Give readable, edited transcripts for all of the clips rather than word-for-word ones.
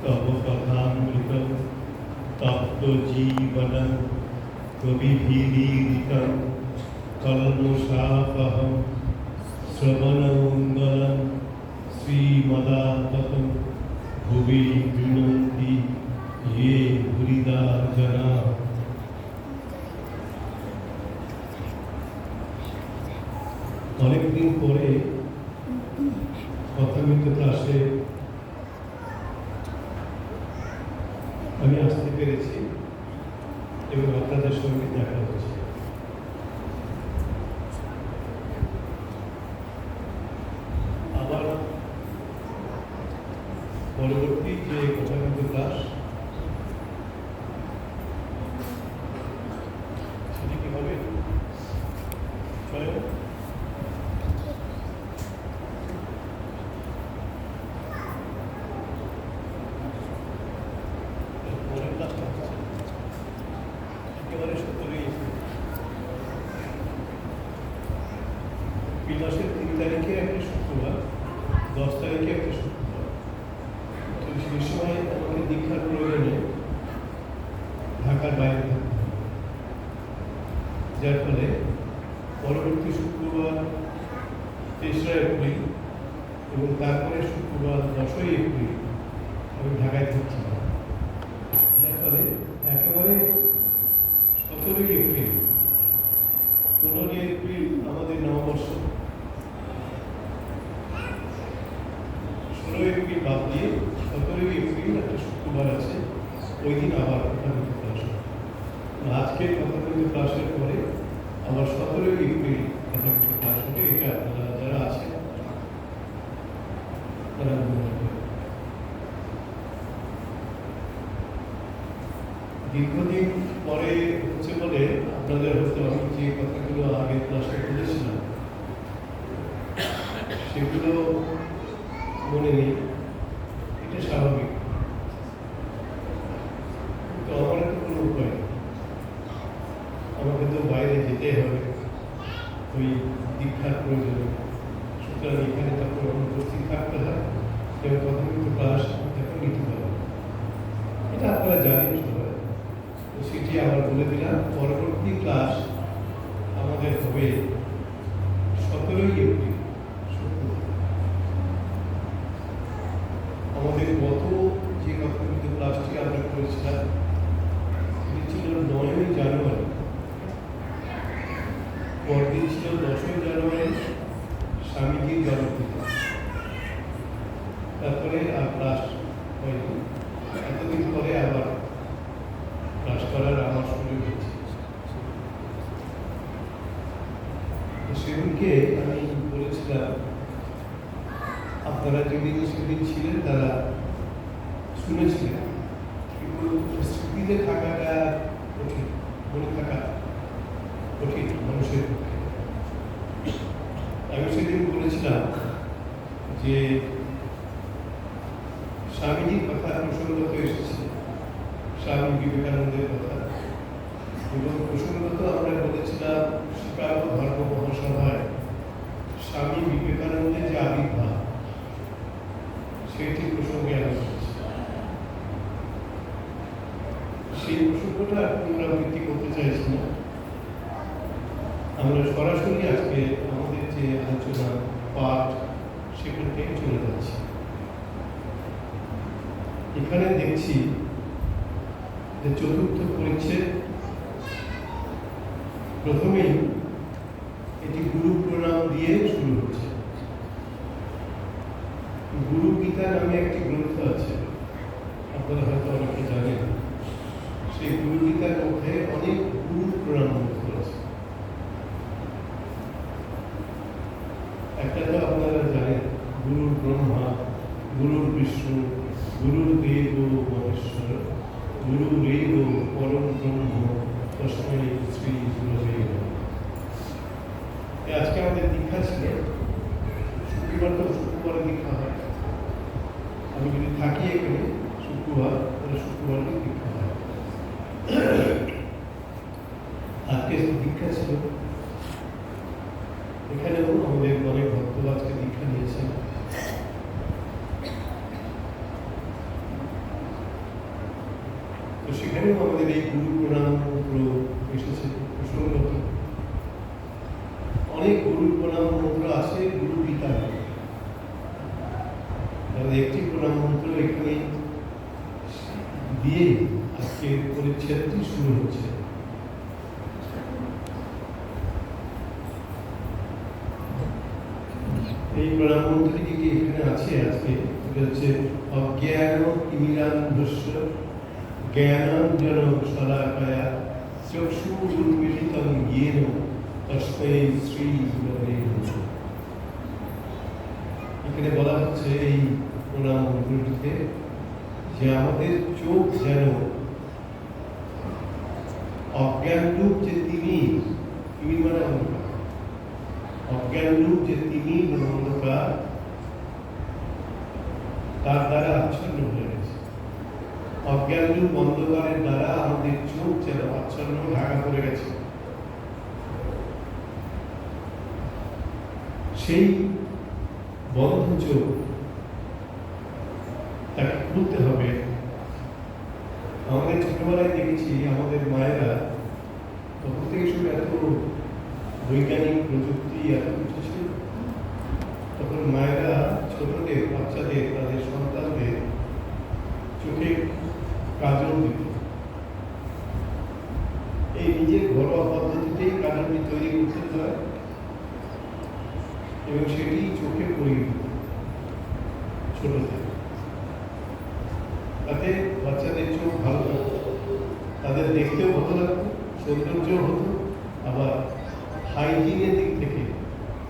तव कथामृतं तप्तजीवनं कविभिरीडितं कल्मषापहं श्रवणमङ्गलं श्रीमदाततं भुवि गृह्णन्ति ये भूरिदा जना। অনেকদিন পরে কথামৃত ক্লাসে আমি আসতে পেরেছি এবং আপনাদের সঙ্গে দেখা হচ্ছে। আবার পরবর্তী যে কথামৃত ক্লাস সেটি কি হবে চলে মাসের 3 তারিখে একটা শুক্রবার, 10 তারিখে একটা শুক্রবার। তো সেই সময় আমাকে দীক্ষার প্রয়োজনে ঢাকার বাইরে থাকতে হবে, যার ফলে পরবর্তী শুক্রবার 3রা এপ্রিল এবং তারপরে শুক্রবার 10ই এপ্রিল আমি ঢাকায় থাকছি না, যার ফলে একেবারে 17ই এপ্রিল 15ই এপ্রিল আমাদের নববর্ষ, 16ই এপ্রিল বাদ দিয়ে 17ই এপ্রিল একটা শুক্রবার আছে, ওই দিন আবার কথামৃত ক্লাস হবে। আজকের কথামৃত ক্লাসের পরে আবার 17ই এপ্রিল কথামৃত ক্লাস হবে। এটা আপনারা যারা আছেন তারা মনে রাখবেন। দীর্ঘদিন পরে হচ্ছে বলে আপনাদের হয়তো আমি যে কথাগুলো আগের ক্লাসে বলেছিলাম সেগুলো মনে নেই, এটা স্বাভাবিক। তো আমার তো কোনো উপায় নেই, আমাকে তো বাইরে যেতে হবে ওই দীক্ষার প্রয়োজনে। সুতরাং এখানে তখন উপস্থিত থাকতে হয় এবং কথামৃত ক্লাস তখন নিতে হবে। এটা আপনারা জানেন সবাই, তো সেটি আবার বলে দিলাম। পরবর্তী ক্লাস আমাদের হবে 17ই এপ্রিল। আমাদের গত যে কথামৃত ক্লাসটি আমরা করেছিলাম সেটি ছিল 9ই জানুয়ারি, পরদিন ছিল 10ই জানুয়ারি স্বামীজির জন্মদিন। তারপরে আর ক্লাস হয়নি, এতদিন পরে আবার ক্লাস করার আমার সুযোগ হয়েছে। সেদিনকে আমি বলেছিলাম, আপনারা যেদিন সেদিন ছিলেন তারা শুনেছিলেন, কিন্তু স্মৃতিতে থাকাটা কঠিন, মনে থাকা কঠিন মানুষের পক্ষে। আমি সেদিন বলেছিলাম যে স্বামীজির কথা প্রসঙ্গত এসেছে, স্বামী বিবেকানন্দের কথা, এবং প্রসঙ্গত আমরা বলেছিলাম শিকাগো ধর্ম মহাসভায় স্বামী বিবেকানন্দের যে আবির্ভাব সেটি প্রসঙ্গে আমি বলেছি। সেই প্রসঙ্গটা পুনরাবৃত্তি করতে চাইছি না, আমরা সরাসরি আজকে আমাদের যে আলোচনা পাঠ সেখানে চলে যাচ্ছি। এখানে দেখছি যে 4র্থ পরিচ্ছেদ, প্রথমেই এটি গুরু প্রণাম দিয়ে শুরু হচ্ছে। গুরু গীতা নামে একটি গ্রন্থ আছে, আপনারা হয়তো অনেকে জানেন। সেই গুরু গীতার মধ্যে অনেক গুরু প্রণাম মন্ত্র আছে। একটা তো আপনারা জানেন, গুরুর ব্রহ্মা, গুরুর বিষ্ণু, গুরুর দেব মহেশ্বর, গুরুরেব পরম ব্রহ্ম তস্মৈ শ্রী গুরবে নমঃ। আজকে আমাদের দীক্ষা ছিল, শুক্রবার তো শুক্রবারে দীক্ষা হয়। আমি যদি থাকি এখানে শুক্রবার, তাহলে শুক্রবারে দীক্ষা হয়। আজকে দীক্ষা ছিল, এখানেও আমাদের অনেক ভক্ত আজকে দীক্ষা নিয়েছেন। কেন আমাদের এই গুরু প্রণাম মন্ত্র এসেছে প্রসঙ্গত? অনেক গুরু প্রণাম মন্ত্র আছে গুরু পিতা, একটি প্রণাম মন্ত্র এখানে দিয়ে আজকে পরিচ্ছেদটি শুরু হচ্ছে। এই প্রণাম মন্ত্রটি যে এখানে আছে আজকে, এটা হচ্ছে অজ্ঞান তিমিরান্ধস্য জ্ঞানাঞ্জন শলাকায়া চক্ষুর্মিলিতং জ্ঞেন তস্मै শ্রী গুরবে নমঃ। এখানে বলা হচ্ছে এই প্রণাম মন্ত্রটিতে যে আমাদের চোখ যেন অজ্ঞান রূপ যে তিনি মানে অন্ধকার, অজ্ঞান রূপ যে তিনি অন্ধকার তার দ্বারা আচ্ছন্ন হয়ে গেছে। অজ্ঞান রূপ অন্ধকারের দ্বারা আমাদের চোখ যেন আচ্ছন্ন ঢাকা পড়ে গেছে। সেই বন্ধ চোখ তাকে খুলতে হবে। আমাদের ছোটবেলায় দেখেছি আমাদের মায়েরা তখন থেকে শুধু এত বৈজ্ঞানিক প্রযুক্তি এত কিছু ছিল, তখন মায়েরা ছোটদের বাচ্চাদের তাদের সন্তানদের চোখে কাজল দিত। এই নিজের ঘরোয়া পদ্ধতিতেই কাজলটি তৈরি করতে হয় এবং সেটি চোখে পরিয়ে দিত ছোটদের। তাতে বাচ্চাদের চোখ ভালো লাগতো, তাদের দেখতেও ভালো লাগতো, সৌন্দর্য হতো, আবার হাইজিনের দিক থেকে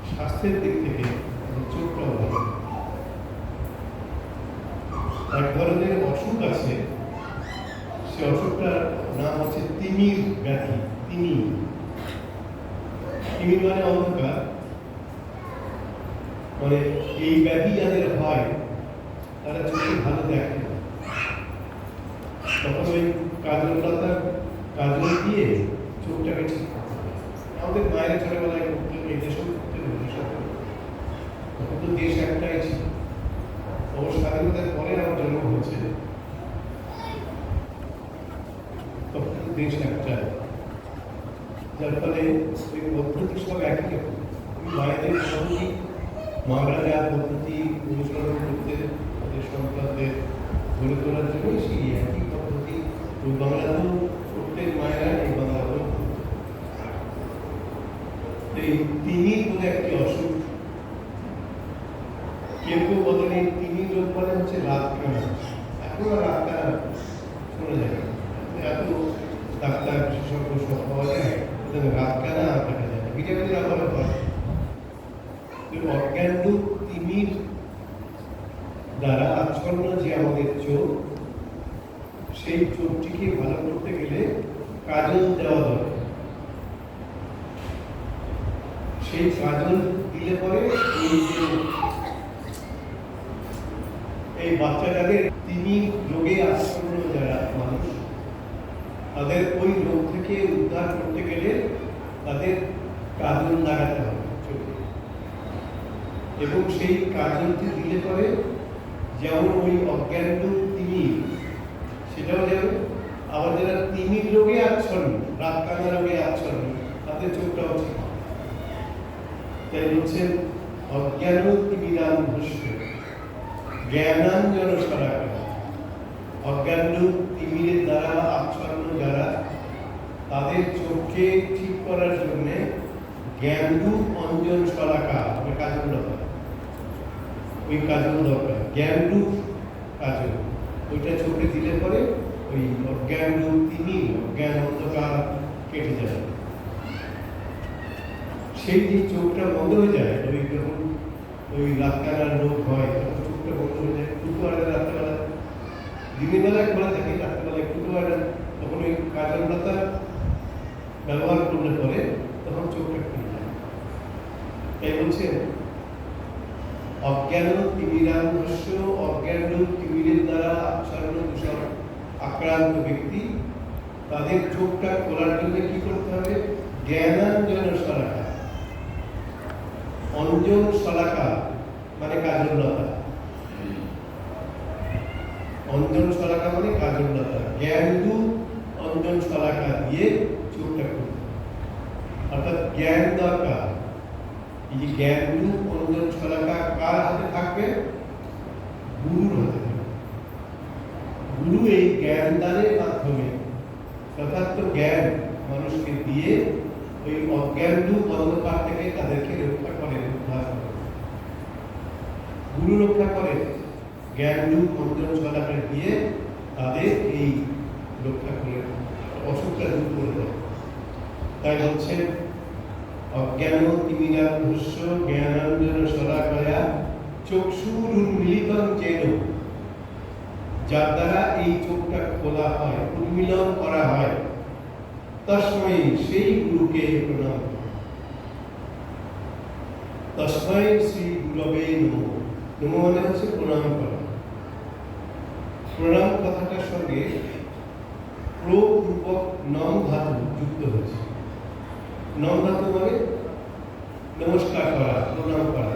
স্বাস্থ্যের দিক থেকে চোখটাও ভালো। এক ধরনের অসুখ আছে, সে অসুখটার নাম হচ্ছে তিমির ব্যাধি। তিমির মানে অন্ধকার, মানে এই ব্যাধি যাদের হয় তারা চোখে ভালো দেখে। তখন ওই কাজলতা কাজল দিয়ে চোখটাকে ঠিক করতে হবে। আমাদের মায়ের ছোটবেলায় করতে এই দেশেও করতে হবে। তখন তো দেশ একটাই ছিল, অবশ্য স্বাধীনতার পরে আমার জন্ম হয়েছে, তখন তো দেশ একটাই, যার ফলে ওই পদ্ধতি সব একই রকম। মায়েদের পদ্ধতি, মারা যা পদ্ধতি অনুসরণ করতে তাদের সন্তানদের গড়ে তোলার জন্য সেই একই পদ্ধতি ওই বাংলাতেও প্রত্যেক মায়েরা এই বাংলাতেও। এই তিমির বলে একটি অসুখ, কেউ কেউ বলেন এই তিমির রোগ মানে হচ্ছে রাত কানা। এখনো রাত কানা শোনা যায়, এত ডাক্তার বিশেষজ্ঞ সব পাওয়া যায়, রাত কানা আর দেখা যায় না, ভিটামিন ব্যবহার হয়। অজ্ঞান রূপ তিমির দ্বারা আচ্ছন্ন যে আমাদের চোখ, সেই চোখটিকে ভালো করতে গেলে কাজল দেওয়া দরকার। সেই কাজল দিলে পরে এই বাচ্চাটাদের তিমির রোগে আচ্ছন্ন যারা মানুষ, তাদের ওই রোগ থেকে উদ্ধার করতে গেলে তাদের কাজল লাগাতে হবে চোখে। এবং সেই কাজলটি দিলে পরে যেমন ওই অজ্ঞান রূপ তিমির সেটাও যাবে, আবার যারা তিমির রোগে আচ্ছন্ন, রাত কানা রোগে আচ্ছন্ন, তাদের চোখটাও ঠিক। তাই বলছেন অজ্ঞান তিমিরান্ধস্য জ্ঞানাঞ্জন শলাকায়া। অজ্ঞান রূপ তিমিরের দ্বারা আচ্ছন্ন যারা, তাদের চোখকে ঠিক করার জন্য জ্ঞান রূপ অঞ্জন শলাকা কাজল দরকার। ওই কাজল দরকার, জ্ঞান রূপ কাজল, ওইটা চোখে দিলে পরে ওই অজ্ঞান রূপ তিমির, অজ্ঞান অন্ধকার কেটে যাবে। সেই যে চোখটা বন্ধ হয়ে যায়, ওই যখন ওই রাতকানার রোগ হয় তখন চোখটা বন্ধ হয়ে যায়। একটু আর রাত্রেবেলা, দিনের বেলায় খোলা থাকে, রাত্রেবেলা একটু আর, তখন ওই কাজলতা ব্যবহার করলে পরে তখন চোখটা খুলে যায়। তাই বলছেন অজ্ঞান তিমিরান্ধস্য, অজ্ঞান রূপ তিমিরের দ্বারা আচ্ছন্ন দূষণ আক্রান্ত ব্যক্তি, তাদের চোখটা খোলার জন্য কি করতে হবে? জ্ঞানাঞ্জন শলাকা। অঞ্জন শলাকা মানে কাজলতা, অঞ্জন শলাকা মানে কাজলতা। জ্ঞান রূপ অঞ্জন শলাকা দিয়ে চোখটা খুলতে হবে। অর্থাৎ জ্ঞান দরকার। এই যে জ্ঞান রূপ অঞ্জন শলাকা কার হাতে থাকবে? গুরুর হাতে থাকবে। গুরু এই জ্ঞান দানের মাধ্যমে যথার্থ জ্ঞান মানুষকে দিয়ে ওই অজ্ঞান রূপ অন্ধকার থেকে তাদেরকে রক্ষা করে, উদ্ধার করে। গুরু রক্ষা করে, জ্ঞান রূপ অঞ্জন শলাকা দিয়ে তাদের এই রক্ষা করে, অসুখটা দূর করে দেয়। তাই হচ্ছে অজ্ঞান তিমিরান্ধস্য জ্ঞানাঞ্জন শলাকয়া চক্ষুরুন্মিলিতং যেন, যার দ্বারা এই চোখটা খোলা হয়, উন্মিলন করা হয়, তস্মৈ সেই গুরুকে প্রণাম। তস্মৈ শ্রী গুরবে নমঃ। নমঃ মানে হচ্ছে প্রণাম করা। প্রণাম কথাটার সঙ্গে প্রপূর্বক নম ধাতু যুক্ত হয়েছে। নম ধাতু মানে নমস্কার করা, প্রণাম করা।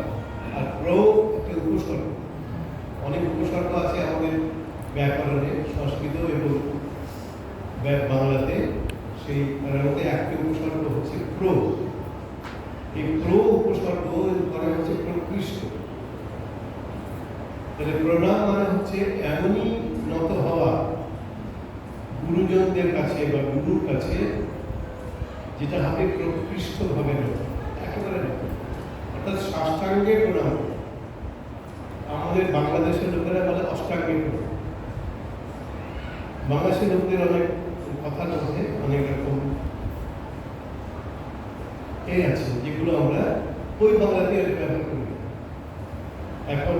আর একটা উপসর্গ। অনেক উপসর্গ আছে আমাদের ব্যাকরণে, সংস্কৃত এবং বাংলাতে। সেই তার মধ্যে একটা উপসর্গ হচ্ছে প্র। এই প্র উপসর্গ মানে হচ্ছে প্রকৃষ্ট। তাহলে প্রণাম মানে হচ্ছে এমনই নত হওয়া গুরুজনদের কাছে বা গুরুর কাছে, যেটা হবে প্রকৃষ্ট ভাবে নত, একেবারে নত, অর্থাৎ সাষ্টাঙ্গে প্রণাম। আমাদের বাংলাদেশের লোকেরা বলে অষ্টাঙ্গে প্রণাম। বাংলাদেশের লোকদের অনেক কথার মধ্যে অনেক রকম এই আছে, যেগুলো আমরা ওই বাংলাতে ব্যবহার করি। এখন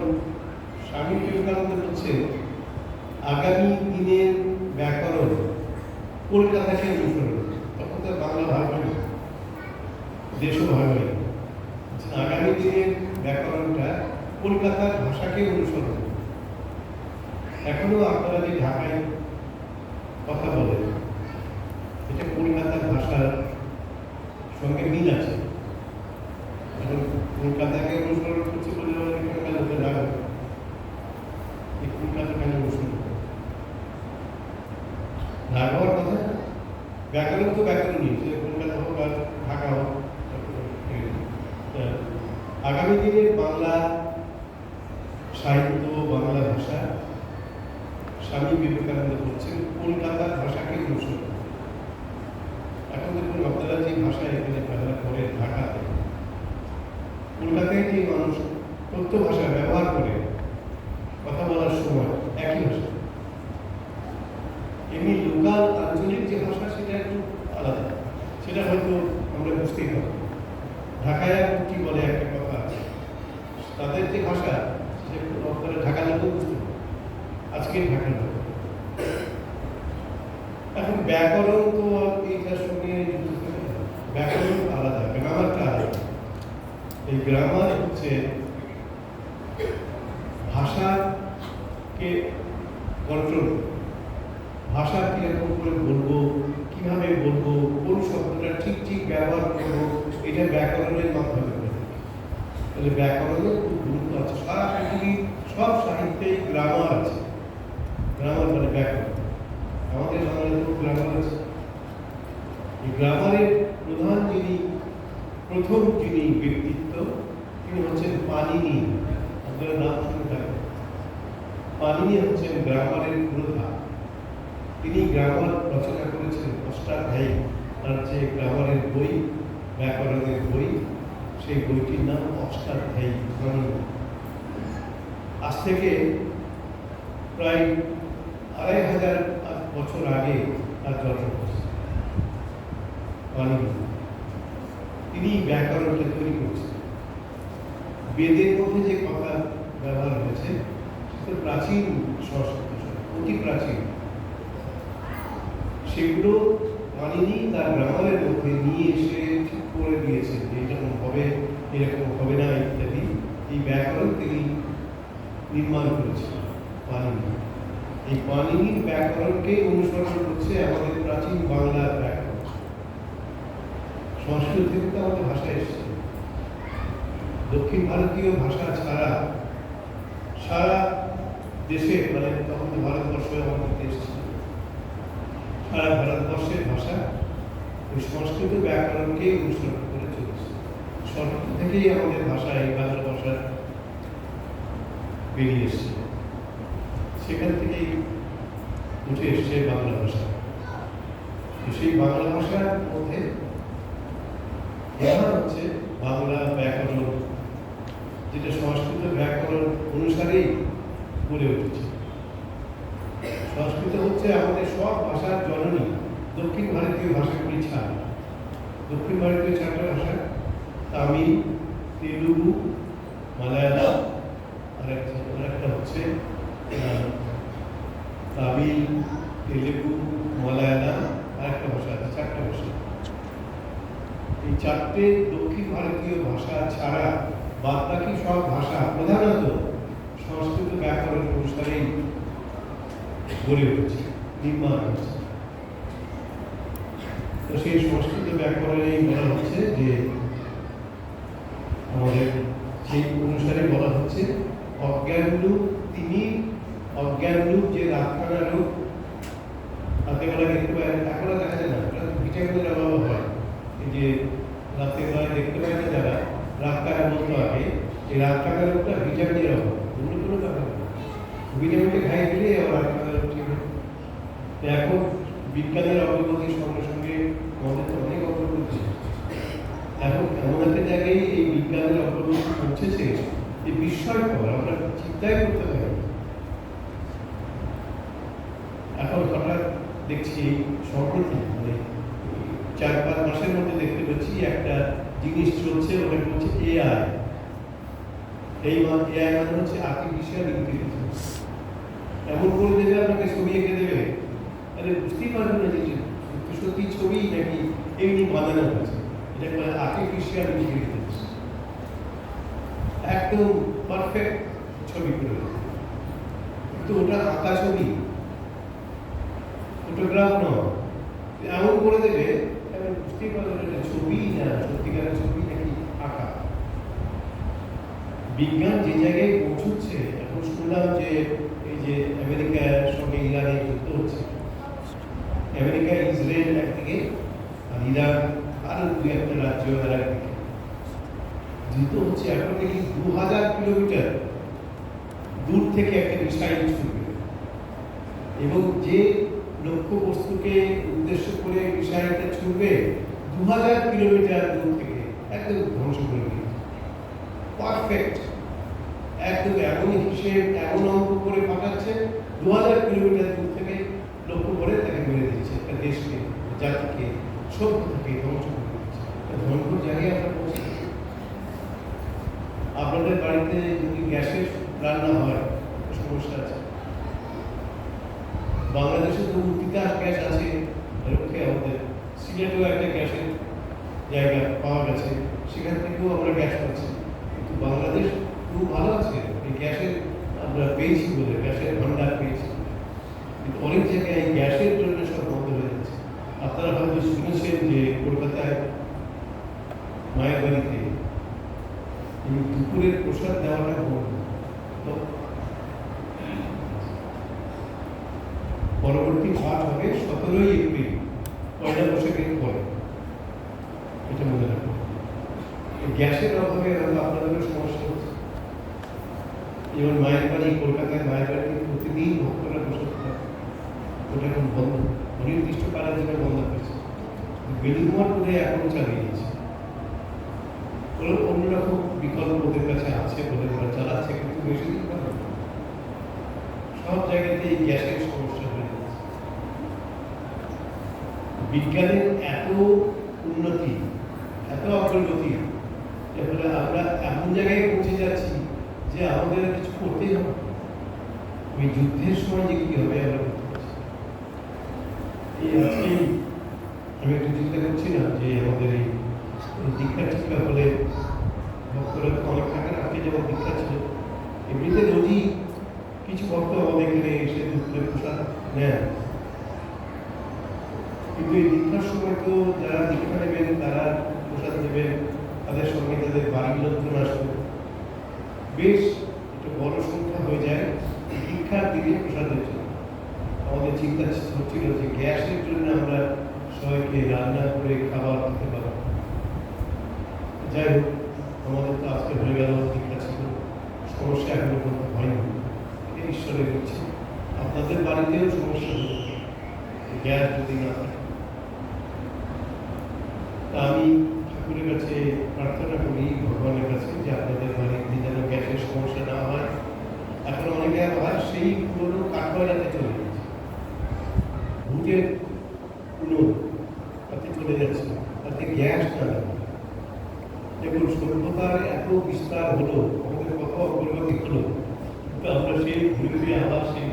স্বামী বিবেকানন্দ বলছেন আগামী দিনের ব্যাকরণ কলকাতাকে অনুসরণ। তখন তো বাংলা ভাগ হয়, দেশও ভাগ হয়। আগামী দিনের ব্যাকরণটা কলকাতার ভাষাকে অনুসরণ। এখনো আপনারা যে ঢাকায় কথা বলেন, এটা কলকাতার ভাষার সঙ্গে মিল আছে। এখন কলকাতাকে অনুসরণ করছে বলে এখানকার লোকের রাগ হবে, এই কলকাতা কেন অনুসরণ করে? রাগ হওয়ার কথা না। ব্যাকরণ তো ব্যাকরণই, সে কলকাতা হোক আর ঢাকা হোক। আগামী দিনের বাংলা সাহিত্য, বাংলা ভাষা স্বামী বিবেকানন্দ বলছেন কলকাতার ভাষাকে অনুসরণ। এখন দেখুন আপনারা যে ভাষায় এখানে ব্যবহার করে ঢাকাতে, কলকাতায় যে মানুষ তথ্য ভাষা ব্যবহার করে কথা বলার সময় একই ভাষা। এমনি লোকাল আঞ্চলিক যে ভাষা সেটা একটু আলাদা, সেটা হয়তো আমরা বুঝতেই পারি। ঢাকায় কি বলে একটা কথা আছে, তাদের যে ভাষা আপনারা ঢাকা লোকও বুঝতে পারে, আজকে ঢাকা লোক। এখন ব্যাকরণ তো এইটার সঙ্গে ব্যাকরণ আলাদা, গ্রামারটা আলাদা। এই গ্রামার হচ্ছে ভাষাকে কন্ট্রোল, ভাষা কিরকম করে বলবো, কিভাবে বলবো, কোন শব্দটা ঠিক ঠিক ব্যবহার করবো, এটা ব্যাকরণের মাধ্যমে। তাহলে ব্যাকরণের খুব গুরুত্ব আছে। সারা পৃথিবীর সব সাহিত্যে গ্রামার আছে। গ্রামার মানে ব্যাকরণ। আমাদের বাংলাদেশেও গ্রামার আছে। এই গ্রামারের প্রধান প্রথম যিনি ব্যক্তিত্ব, তিনি হচ্ছেন পাণিনি। আপনারা নাম শুনে থাকবেন। পাণিনি হচ্ছেন গ্রামারের প্রধা। তিনি গ্রামার রচনা করেছেন অষ্টাধ্যায়ী। তার যে গ্রামারের বই, ব্যাকরণের বই, সেই বইটির নাম অষ্টাধ্যায়ী। আজ থেকে প্রায় 2500 বছর আগে তার জন্ম হয়েছে। তিনি ব্যাকরণটা তৈরি করেছেন। বেদের মধ্যে যে কথা ব্যবহার হয়েছে সেটা প্রাচীন সংস্কৃত, অতি প্রাচীন। সেগুলো পাণিনি তার গ্রামারের মধ্যে নিয়ে এসে ঠিক করে দিয়েছেন যে এরকম হবে, এরকম হবে না ইত্যাদি। এই ব্যাকরণ তিনি নির্মাণ করেছেন পাণিনি। এই পাণিনির ব্যাকরণকে অনুসরণ করছে আমাদের প্রাচীন বাংলার ব্যাকরণ। সংস্কৃত থেকে তো আমাদের ভাষা এসেছে। দক্ষিণ ভারতীয় ভাষা ছাড়া সারা দেশে, মানে তখন ভারতবর্ষ আমাদের দেশ ছিল, সারা ভারতবর্ষের ভাষা ওই সংস্কৃত ব্যাকরণকে অনুসরণ করে চলেছে। সংস্কৃত থেকেই আমাদের ভাষা, এই বাংলা ভাষা বেরিয়ে এসছে, সেখান থেকেই উঠে এসছে বাংলা ভাষা। সেই বাংলা ভাষার মধ্যে প্রধান হচ্ছে বাংলা ব্যাকরণ, যেটা সংস্কৃত ব্যাকরণ অনুসারেই গড়ে উঠেছে। সংস্কৃত হচ্ছে আমাদের সব ভাষার জননী। দক্ষিণ ভারতীয় ভাষাগুলি ছাড়া, দক্ষিণ ভারতীয় চারটা ভাষা তামিল, তেলুগু, মালায়ালাম, আরেকটা হচ্ছে তামিল, তেলুগু, মালায়ালাম, আরেকটা ভাষা আছে, চারটা ভাষা। এই চারটে দক্ষিণ ভারতীয় ভাষা ছাড়া বাদ বাকি সব ভাষা প্রধানত সংস্কৃত ব্যাকরণ অনুসারেই গড়ে উঠেছে, নির্মাণ হয়েছে। তো সেই সংস্কৃত ব্যাকরণেই বলা হচ্ছে যে আমাদের সেই অনুসারে বলা হচ্ছে অজ্ঞানরূপ তিনি, অজ্ঞানরূপ যে রাতকানা রূপ, রাতে বেলা দেখতে পায় না, এখনো দেখা যায় না, ভিটামিনের অভাব হয়। এই যে রাতে বেলায় দেখতে পায় না যারা, রাতকানা বলতে আগে এই রাতকানা রূপটা ভিটামিনের অভাব, অন্য কোনো ব্যাপার না। ভিটামিনকে খাই দিলে আবার রাতকানা রূপ ঠিক হয়। এখন বিজ্ঞানের অগ্রগতির সঙ্গে সঙ্গে আমাদের তো অনেক অগ্রগতি। এখন এমন একটা জায়গায় এই বিজ্ঞানের অগ্রগতি পৌঁছেছে যে বিস্ময়কর, আমরা চিন্তাই করতে পারি। এখন হঠাৎ দেখছি সম্প্রতি, মানে 4-5 মাসের মধ্যে দেখতে পাচ্ছি একটা জিনিস চলছে, ওটা হচ্ছে এআই। এই এআই মানে হচ্ছে আর্টিফিশিয়াল ইন্টেলিজেন্স। এমন করে দেবে, আপনাকে ছবি এঁকে দেবে, তাহলে বুঝতেই পারবেন না যে সত্যি ছবি নাকি এমনি বানানো হয়েছে। এটা বলে আর্টিফিশিয়াল ইন্টেলিজেন্স। একদম পারফেক্ট ছবি করে দেবে, কিন্তু ওটা আঁকা ছবি, ফটোগ্রাফ নয়। এমন করে দেবে তাহলে বুঝতেই পারবেন এটা ছবি না সত্যিকারের ছবি নাকি আঁকা। বিজ্ঞান যে জায়গায় পৌঁছচ্ছে, এখন শুনলাম যে এই যে আমেরিকার সঙ্গে ইরানের যুদ্ধ হচ্ছে, আমেরিকা ইসরায়েল একদিকে আর ইরান আরো 2-1টা রাজ্য আর একদিকে যুদ্ধ হচ্ছে। এখন থেকে 2000 কিলোমিটার দূর থেকে একটা মিসাইল ছুটবে এবং যে লক্ষ্য বস্তুকে উদ্দেশ্য করে মিসাইলটা ছুটবে 2000 কিলোমিটার দূর থেকে একদম ধ্বংস করে দিবে। পারফেক্ট, একদম এমন হিসেব, এমন অঙ্ক করে পাঠাচ্ছে 2000 কিলোমিটার দূর থেকে লক্ষ্য করে তাকে মেরে দিচ্ছে, একটা দেশকে, জাতিকে, সভ্যতাকে ধ্বংস করে দিচ্ছে। ধ্বংস জায়গায় আমরা পৌঁছে। আপনাদের বাড়িতে যদি গ্যাসের রান্না হয় সমস্যা আছে। বাংলাদেশে তো তিতাস গ্যাস আছে, রক্ষে আমাদের সিলেটেও একটা গ্যাসের জায়গা পাওয়া গেছে, সেখান থেকেও আমরা গ্যাস পাচ্ছি। কিন্তু বাংলাদেশ খুব ভালো আছে, এই গ্যাসের আমরা পেয়েছি বলে, গ্যাসের ভান্ডার পেয়েছি। কিন্তু অনেক জায়গায় এই গ্যাসের জন্য সব বন্ধ হয়ে যাচ্ছে। আপনারা হয়তো শুনেছেন যে কলকাতায় মায়ের বাড়িতে দুপুরের প্রসাদ দেওয়াটা বন্ধ। তো পরবর্তী পাঠ হবে 17ই এপ্রিল, পয়লা বৈশাখের পরে। এটা মনে রাখবো। গ্যাসের অভাবে আপনাদের সমস্যা হচ্ছে। যেমন মায়ের বাড়ি, কলকাতায় মায়ের বাড়িতে প্রতিদিন ভক্তরা প্রসাদ খায়, ওটা এখন বন্ধ, অনির্দিষ্ট কালের জন্য বন্ধ হয়েছে। বেলুড়মঠে এখনো চালিয়ে দিয়েছে। অন্যরকম বিকল্প ওদের কাছে আছে বলে ওরা চালাচ্ছে, কিন্তু বেশি দিন পাবে। সব জায়গাতে এই গ্যাসের সমস্যা হয়ে যাচ্ছে। বিজ্ঞানের এত উন্নতি, এত অগ্রগতি, এরপরে আমরা এমন জায়গায় পৌঁছে যাচ্ছি যে আমাদের কিছু করতেই হবে। ওই যুদ্ধের সময় যে কি হবে আমরা করতে পারছি। এই আজকেই আমি একটু চিন্তা করছিলাম যে আমাদের এই দীক্ষা টিকা হলে ভক্তরা অনেক থাকেন, আজকে যেমন দীক্ষা ছিল, এমনিতে রোজই কিছু ভক্ত আমাদের এখানে এসে দুপুরে প্রসাদ নেন। কিন্তু এই দীক্ষার সময় তো যারা দীক্ষা নেবেন তারা প্রসাদ নেবেন, তাদের সঙ্গে তাদের বাড়ির লোকজন আসবে, বেশ একটা বড় সংখ্যা হয়ে যায় দীক্ষার দিনে প্রসাদের জন্য। আমাদের চিন্তা হচ্ছিল যে গ্যাসের জন্য আমরা সবাইকে রান্না করে খাবার দিতে পারব। যাই হোক, আমাদের তো আজকে হয়ে গেল, দীক্ষা ছিল, সমস্যা এখনো কোনো হয়নি, এটা ঈশ্বরের ইচ্ছে। আপনাদের বাড়িতেও সমস্যা হতে পারে গ্যাস যদি না থাকে। তা আমি ঠাকুরের কাছে প্রার্থনা করি, ভগবানের কাছে, যে আপনাদের বাড়িতে যেন গ্যাসের সমস্যা না হয়। এখন অনেকে আবার সেই পুরোনো কাঠকয়লাতে চলে যাচ্ছে, ভুটের পুরো তাতে চলে যাচ্ছে, তাতে গ্যাস না লাগে। দেখুন, সভ্যতার এত বিস্তার হলো, আমাদের কত অগ্রগতি হলো, কিন্তু আমরা সেই ঘুরে ফিরে আবার সেই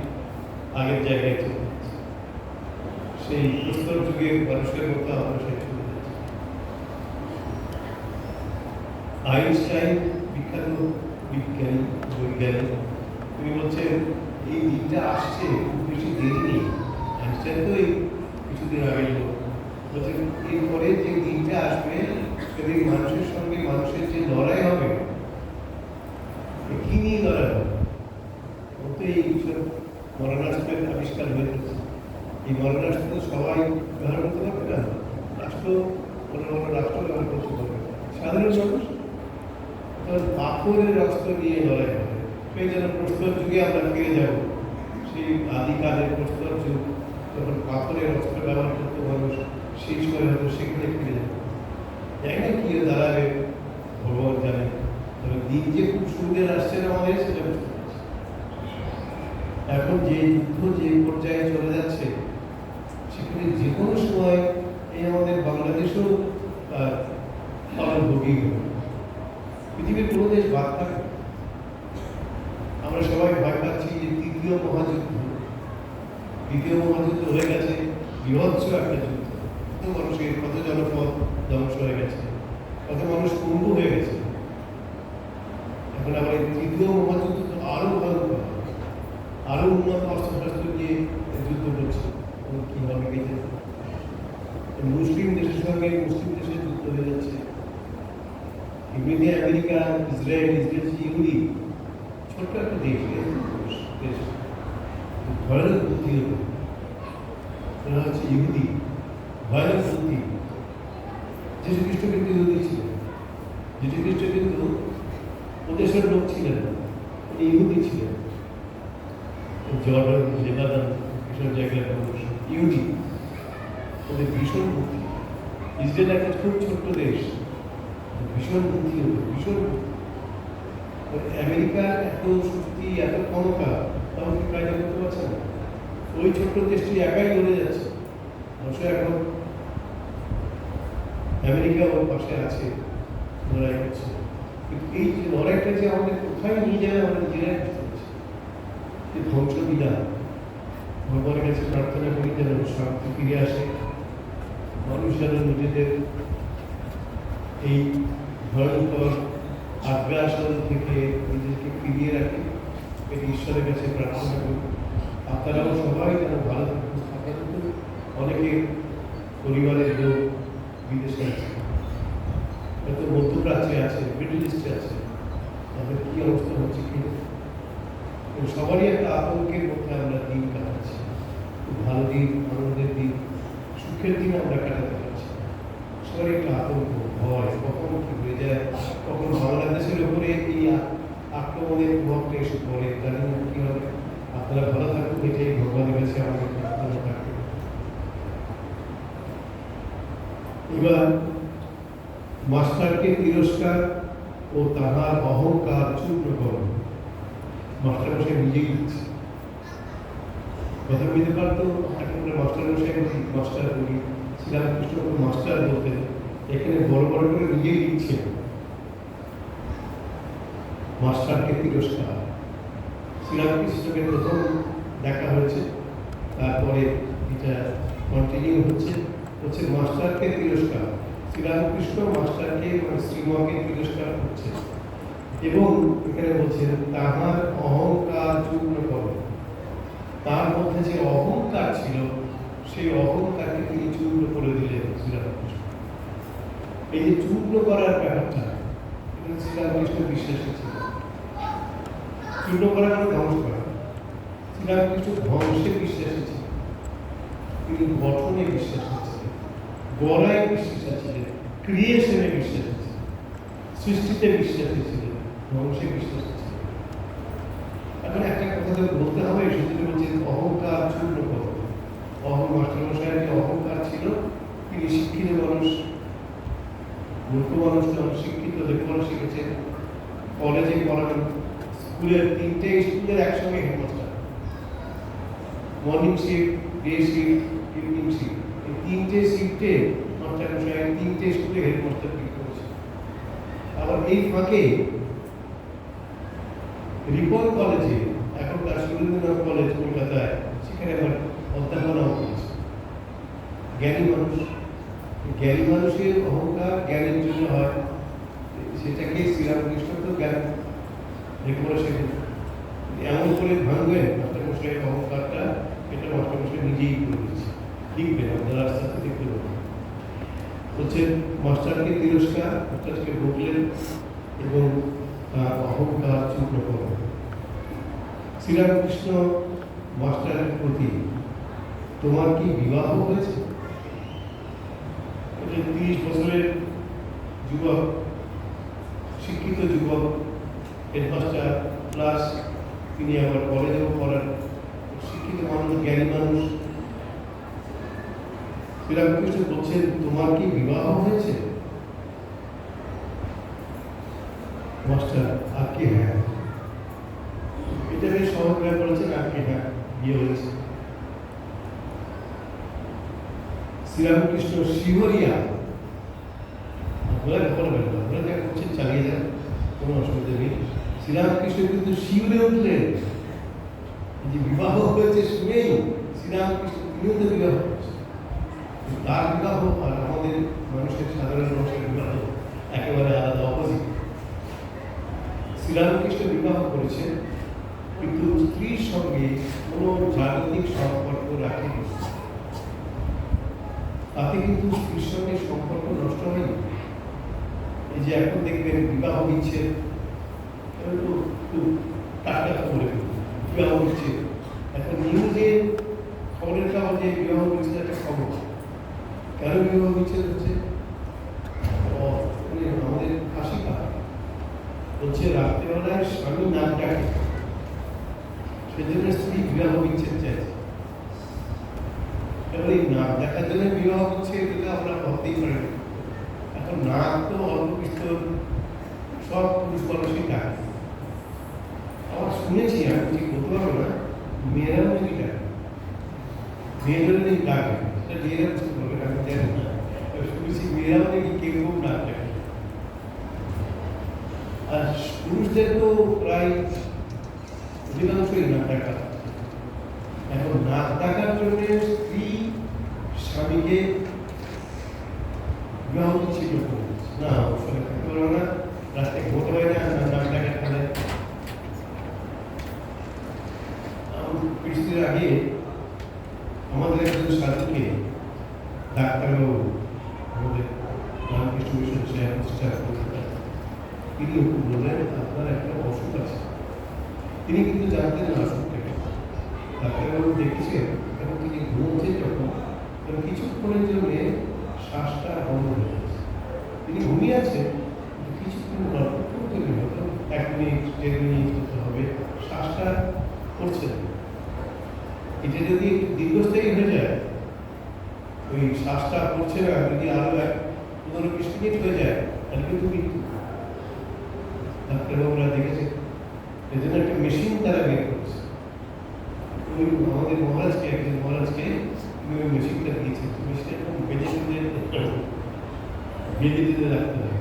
আগের জায়গায় চলে যাচ্ছি। সেই প্রস্তর যুগের মানুষের মতো আমরা সেই চলে যাচ্ছি। আইনস্টাইন, বিখ্যাত বিজ্ঞানী, বৈজ্ঞানিক, তিনি বলছেন এই দিনটা আসছে, খুব বেশি দেরি নেই। আইনস্টাইন তো এই কিছুদিন আগে বলছেন এরপরে যে দিনটা আসবে, সেদিন মানুষের সঙ্গে মানুষের যে লড়াই হবে, কি নিয়ে লড়াই হবে? তো এই মরণাস্ত্রের আবিষ্কার হয়ে যাচ্ছে। এই মরণাস্ত্র তো সবাই ব্যবহার করতে পারবে না, রাষ্ট্র, বড় বড় রাষ্ট্র ব্যবহার করতে পারবে, সাধারণ মানুষ পাথরের অস্ত্র নিয়ে লড়াই হবে। সেই যেন প্রস্তর যুগে আমরা ফিরে যাব, সেই আদিকালের প্রস্তর যুগ, তখন পাথরের অস্ত্র ব্যবহার করতে মানুষ শেষ করে হয়তো সেখানে ফিরে যাবে। জানি না কি দাঁড়াবে, ভগবান জানে। তবে দিন যে খুব সুন্দর আসছে না আমাদের, সেটা বুঝতে পারছি। এখন যে যুদ্ধ যে পর্যায়ে চলে যাচ্ছে, সেখানে যে কোনো সময় এই আমাদের বাংলাদেশও ফলভোগী হবে। পৃথিবীর কোনো দেশ বাদ থাকে। আমরা সবাই ভয় পাচ্ছি যে দ্বিতীয় মহাযুদ্ধ, দ্বিতীয় মহাযুদ্ধ হয়ে গেছে, বৃহৎস একটা যুদ্ধ। কত মানুষের, কত জনপদ ধ্বংস হয়ে গেছে, কত মানুষ পঙ্গু হয়ে গেছে। এখন আবার এই তৃতীয় মহাযুদ্ধ তো আরো ভয়ঙ্কর, আরো উন্নত অস্ত্রশস্ত্র দিয়ে যুদ্ধ করছে। কি হবে কি জানি। মুসলিম দেশের সঙ্গে মুসলিম দেশের যুদ্ধ হয়ে যাচ্ছে। এমনিতে আমেরিকা, ইসরায়েল, ইহুদি, ছোট্ট একটা দেশ, ভয়ানক বুদ্ধি হলো। ওরা হচ্ছে ইহুদি, ভয়ানক বুদ্ধি। যীশু খ্রিস্ট কিন্তু ইহুদি ছিলেন। যীশু খ্রিস্ট কিন্তু ওদেশের লোক ছিলেন না, উনি ইহুদি ছিলেন। জর্ডান, লেবানন, এসব জায়গার মানুষ ইহুদি, ওদের ভীষণ বুদ্ধি। ইসরায়েল একটা খুব ছোট্ট দেশ, ভীষণ বুদ্ধি হতো, ভীষণ বুদ্ধি। আমেরিকার এত শক্তি, এত ক্ষমতা, তাও কি কায়দা করতে পারছে না। ওই ছোট্ট দেশটি একাই লড়ে যাচ্ছে। অবশ্য এখন আমেরিকা ওর পাশে আছে, লড়াই করছে। কিন্তু এই যে লড়াইটা যে আমাদের কোথায় নিয়ে যাবে, আমরা নিজেরাই বুঝতে পারছি। যে ধ্বংস বিধান, ভগবানের কাছে প্রার্থনা করি যেন শান্তি ফিরে আসে, মানুষ যেন নিজেদের এই ভয়ঙ্কর আগ্রাসন থেকে নিজেকে ফিরিয়ে রাখে, এটি ঈশ্বরের কাছে প্রার্থনা করি। আপনারাও সবাই যেন ভালো থাকেন। অনেকে পরিবারের লোক বিদেশে আছে, হয়তো মধ্যপ্রাচ্যে আছে, মিডল ইস্টে আছে, তাদের কি অবস্থা হচ্ছে কি সবারই একটা আতঙ্কের মধ্যে আমরা দিন কাটাচ্ছি। খুব ভালো দিন, আনন্দের দিন, সুখের দিন আমরা কাটাতে পারছি। সবারই একটা আতঙ্ক, ভয়, কখন কি হয়ে যায়, কখন বাংলাদেশের উপরে এই আক্রমণের প্রভাবটা এসে পড়ে, জানি না কি হবে। আপনারা ভালো থাকুন, এটাই ভগবানের কাছে আমাদের প্রার্থনা থাকে। এবার মাস্টারকে তিরস্কার ও তাহার অহংকার চূর্ণ করো। মাস্টারমশাই নিজেই দিচ্ছে কথা বলতে পারতো, একেবারে মাস্টারমশাই মাস্টার বলি, শ্রীরামকৃষ্ণ মাস্টার বলতেন, এখানে বড় বড় করে নিজেই দিচ্ছে মাস্টারকে তিরস্কার। শ্রীরামকৃষ্ণকে প্রথম দেখা হয়েছে, তারপরে এটা কন্টিনিউ হচ্ছে মাস্টারকে তিরস্কার। শ্রীরামকৃষ্ণ মাস্টারকে, মানে শ্রীমকে তিরস্কার করছে এবং এখানে বলছেন তাহার অহংকার চূর্ণ করো। তার মধ্যে যে অহংকার ছিল, সেই অহংকারকে তিনি চূর্ণ করে দিলেন শ্রীরামকৃষ্ণ। এই যে চূর্ণ করার ব্যাপারটা, শ্রীরামকৃষ্ণ বিশ্বাসী ছিল। চূর্ণ করা মানে ধ্বংস করা। শ্রীরামকৃষ্ণ ধ্বংসে বিশ্বাসী ছিল। তিনি গঠনে বিশ্বাসী ছিলেন, গড়ায় বিশ্বাসী ছিলেন, ক্রিয়েশনে বিশ্বাসী ছিলেন, সৃষ্টিতে বিশ্বাসী ছিলেন, ধ্বংসে বিশ্বাসী ছিলেন। এখন একটা কথা তো বলতে হবে, সেজন্য বলছেন অহংকার চূর্ণ করো। মাস্টারমশাইয়ের যে অহংকার ছিল, তিনি শিক্ষিত মানুষ, মূর্খ মানুষ নন, শিক্ষিত লেখাপড়া শিখেছেন, কলেজে পড়ান, স্কুলের 3টে স্কুলের একসঙ্গে headmaster, morning shift, day shift, evening shift, এই 3টে শিফটে মাস্টারমশাই 3টে স্কুলে হেডমাস্টার ঠিক করেছে। আবার এই ফাঁকে রিপন কলেজে, এখনকার সুরেন্দ্রনাথ কলেজ কলকাতায়, সেখানে আবার অধ্যাপনাও করেছে। জ্ঞানী মানুষ, জ্ঞানী মানুষের অহংকার জ্ঞানের জন্য হয়, সেটাকে শ্রীরামকৃষ্ণ তো জ্ঞান লেখাপড়া শেখেন, এমন করে ভাঙবেন মাস্টারমশাইয়ের অহংকারটা, এটা মাস্টারমশাই নিজেই করে দিচ্ছে। লিখবেন, আপনারা আস্তে আস্তে দেখতে পাবেন। হচ্ছে মাস্টারকে তিরস্কার, মাস্টারকে বললেন এবং তার অহংকার চূর্ণ করলেন। শ্রীরামকৃষ্ণ মাস্টারের প্রতি, তোমার কি বিবাহ হয়েছে? 30 বছরের যুবক, শিক্ষিত যুবক, হেডমাস্টার প্লাস তিনি আবার কলেজেও পড়ান, শিক্ষিত মানুষ, জ্ঞানী মানুষ। শ্রীরামকৃষ্ণ বলছেন, তোমার কি বিবাহ হয়েছে? মাস্টার আর কি হ্যাঁ, এটা বেশ সহজ হয়ে বলেছেন, আর কি হ্যাঁ, বিয়ে হয়েছে। শ্রীরামকৃষ্ণ শিহরিয়া, আপনারা বলবেন, আপনারা যা করছেন চালিয়ে যান, কোনো অসুবিধা নেই। শ্রীরামকৃষ্ণ কিন্তু শিউরে উঠলেন, যে বিবাহ হয়েছে শুনেই শ্রীরামকৃষ্ণ তিনিও তো বিবাহ হচ্ছে। তার বিবাহ আর আমাদের মানুষের, সাধারণ মানুষের বিবাহ একেবারে আলাদা, অপোজিট। শ্রীরামকৃষ্ণ বিবাহ করেছেন, কিন্তু স্ত্রীর সঙ্গে কোনো জাগতিক সম্পর্ক রাখেনি। তাতে কিন্তু স্ত্রীর সঙ্গে সম্পর্ক নষ্ট হয়নি। এই যে এখন দেখবেন বিবাহ বিচ্ছেদ, টাকা খবরে বিবাহ বিচ্ছেদ, এখন নিউজে, খবরের কাগজে বিবাহ বিচ্ছেদ একটা খবর। কেন বিবাহ বিচ্ছেদ হচ্ছে? আমাদের ফাঁসি কাটা হচ্ছে, রাত্রেবেলায় স্বামী নাক ডাকে, সেজন্য স্ত্রী বিবাহ বিচ্ছেদ চাইছে। এবার এই নাক দেখার জন্য বিবাহ হচ্ছে, এটা আমরা ভাবতেই পারি। এখন নাক তো অল্প বিস্তর সব পুরুষ মানুষই ডাকে। আমার শুনেছি, আমি ঠিক বলতে পারবো না, মেয়েরাও নাকি ডাকে, মেয়েদের নাকি ডাকে, সেটা মেয়েরা বুঝতে পারবে, আমি জানি না। শুনেছি মেয়েরাও নাকি কেউ নাক ডাকে। আর পুরুষদের তো প্রায় অধিকাংশই নাক ডাকা। এখন নাক ডাকার জন্য স্ত্রী স্বামীকে বিবাহ ছিল না, অবশ্যই থাকতে পারবো না, রাস্তায় ঘুরতে হয় না, নাক ডাকে ফেলে। কিছুদিন আগে আমাদের একজন সাধুকে ডাক্তারবাবু, আমাদের রামকৃষ্ণ মিশন চেয়ার কলকাতা, তিনি বললেন আপনার একটা অসুখ আছে। তিনি কিন্তু জানতেন না অসুখটাকে। ডাক্তারবাবু দেখেছেন, এবং তিনি ঘুমোচ্ছেন যখন, কিছুক্ষণের জন্য শ্বাসটা বন্ধ হয়ে গেছে। তিনি ঘুমিয়ে আছেন, কিছুক্ষণ গল্প করতে হতো, 1 মিনিট 1.5 মিনিট করতে হবে, শ্বাসটা করছে না। এটা যদি দীর্ঘস্থায়ী হয়ে যায়, ওই শ্বাসটা করছে না, যদি আরো 15-20 মিনিট হয়ে যায়, তাহলে কিন্তু মৃত্যু। ডাক্তারবাবুরা দেখেছে, এই জন্য একটা মেশিন তারা বের করেছে। ওই আমাদের মহারাজকে, একজন মহারাজকে ওই মেশিনটা দিয়েছে, মেশিনটা বেঁধে দিতে রাখতে হয়।